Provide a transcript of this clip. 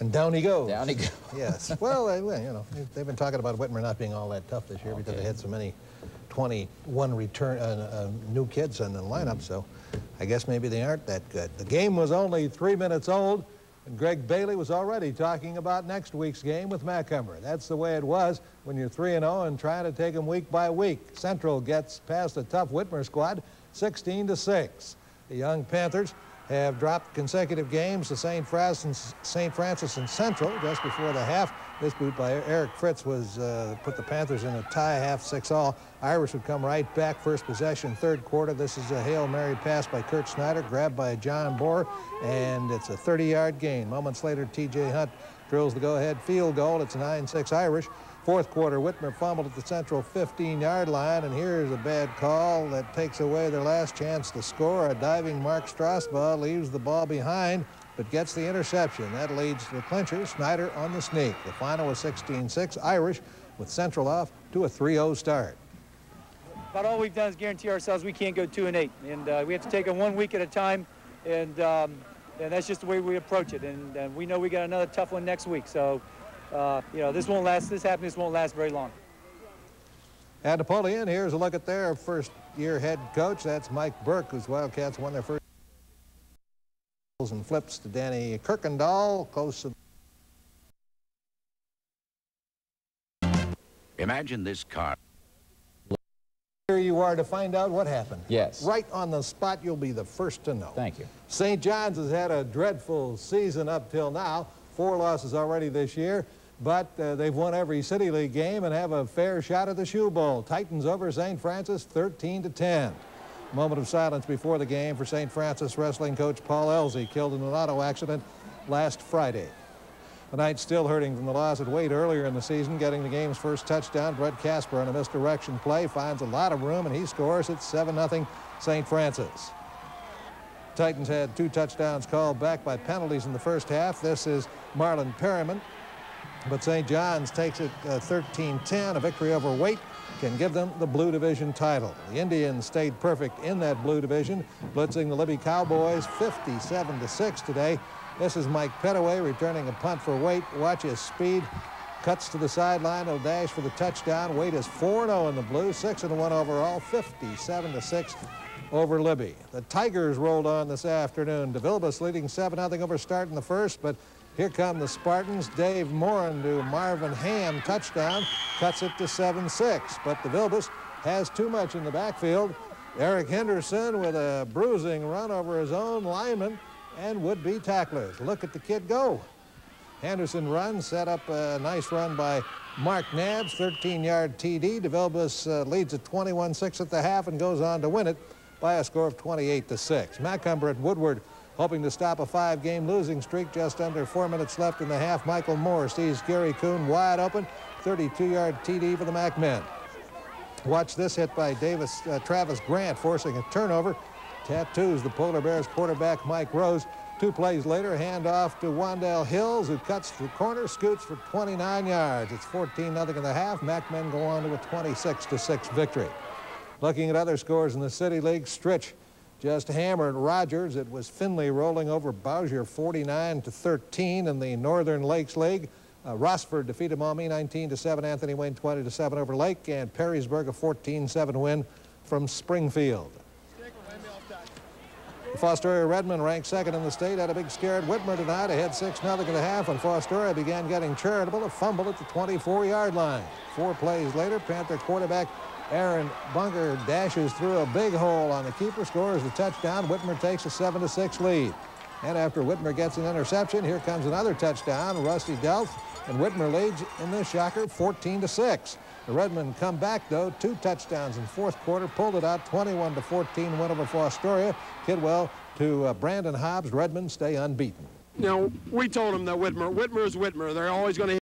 And down he goes. Down he goes. Yes. Well, you know, they've been talking about Whitmer not being all that tough this year because they had so many 21 new kids in the lineup, so I guess maybe they aren't that good. The game was only 3 minutes old, and Greg Bailey was already talking about next week's game with Macomber. That's the way it was when you're 3-0 and trying to take them week by week. Central gets past a tough Whitmer squad, 16-6. The young Panthers have dropped consecutive games to St. Francis and Central just before the half. This boot by Eric Fritz was put the Panthers in a tie, half 6-all. Irish would come right back, first possession, third quarter. This is a Hail Mary pass by Kurt Snyder, grabbed by John Bohr, and it's a 30-yard gain. Moments later, T.J. Hunt drills the go-ahead field goal. It's 9-6 Irish. Fourth quarter, Whitmer fumbled at the Central 15-yard line, and here's a bad call that takes away their last chance to score. A diving Mark Strasbaugh leaves the ball behind, but gets the interception. That leads to the clincher, Snyder on the sneak. The final was 16-6 Irish, with Central off to a 3-0 start. About all we've done is guarantee ourselves we can't go 2-8, and we have to take it 1 week at a time, and that's just the way we approach it. And we know we got another tough one next week, so you know, this won't last very long. At Napoleon, here's a look at their first-year head coach. That's Mike Burke, whose Wildcats won their first and flips to Danny Kirkendall, close to. Imagine this car. Here you are to find out what happened. Yes. Right on the spot, you'll be the first to know. Thank you. St. John's has had a dreadful season up till now. 4 losses already this year, but they've won every City League game and have a fair shot at the Shoe Bowl. Titans over St. Francis 13-10. Moment of silence before the game for St. Francis wrestling coach Paul Elsey, killed in an auto accident last Friday. The Knights still hurting from the loss at Wade earlier in the season, getting the game's first touchdown. Brett Casper on a misdirection play finds a lot of room, and he scores. It's 7-0 St. Francis. Titans had 2 touchdowns called back by penalties in the first half. This is Marlon Perryman. But St. John's takes it 13-10. A victory over Waite can give them the Blue Division title. The Indians stayed perfect in that Blue Division, blitzing the Libby Cowboys 57-6 today. This is Mike Pettaway returning a punt for Waite. Watch his speed. Cuts to the sideline. He'll dash for the touchdown. Waite is 4-0 in the Blue, 6-1 overall, 57-6 over Libby. The Tigers rolled on this afternoon. DeVilbiss leading 7-0 over Start in the first, but here come the Spartans. Dave Moran to Marvin Ham, touchdown, cuts it to 7-6. But DeVilbiss has too much in the backfield. Eric Henderson with a bruising run over his own lineman and would-be tacklers. Look at the kid go. Henderson runs, set up a nice run by Mark Nabbs, 13-yard TD. DeVilbiss leads at 21-6 at the half and goes on to win it by a score of 28-6. Macomber at Woodward hoping to stop a 5-game losing streak. Just under 4 minutes left in the half. Michael Moore sees Gary Kuhn wide open. 32-yard TD for the Mac men. Watch this hit by Travis Grant, forcing a turnover. Tattoos the Polar Bears quarterback Mike Rose. 2 plays later, handoff to Wandell Hills, who cuts the corner, scoots for 29 yards. It's 14-0 in the half. Mac men go on to a 26-6 victory. Looking at other scores in the City League, Stritch just hammered Rogers. It was Finley rolling over Bowsher 49-13 in the Northern Lakes League. Rossford defeated Maumee 19-7. Anthony Wayne 20-7 over Lake, and Perrysburg a 14-7 win from Springfield. The Fostoria Redmond, ranked 2nd in the state, had a big scare at Whitmer tonight, ahead 6-0 in the half, and Fostoria began getting charitable. A fumble at the 24-yard line. 4 plays later, Panther quarterback Aaron Bunker dashes through a big hole on the keeper, scores the touchdown. Whitmer takes a 7-6 lead. And after Whitmer gets an interception, here comes another touchdown. Rusty Delf, and Whitmer leads in this shocker 14-6. The Redmen come back, though, 2 touchdowns in fourth quarter, pulled it out 21-14 win over Fostoria. Kidwell to Brandon Hobbs. Redmen stay unbeaten. You know, we told them that Whitmer is Whitmer. They're always going to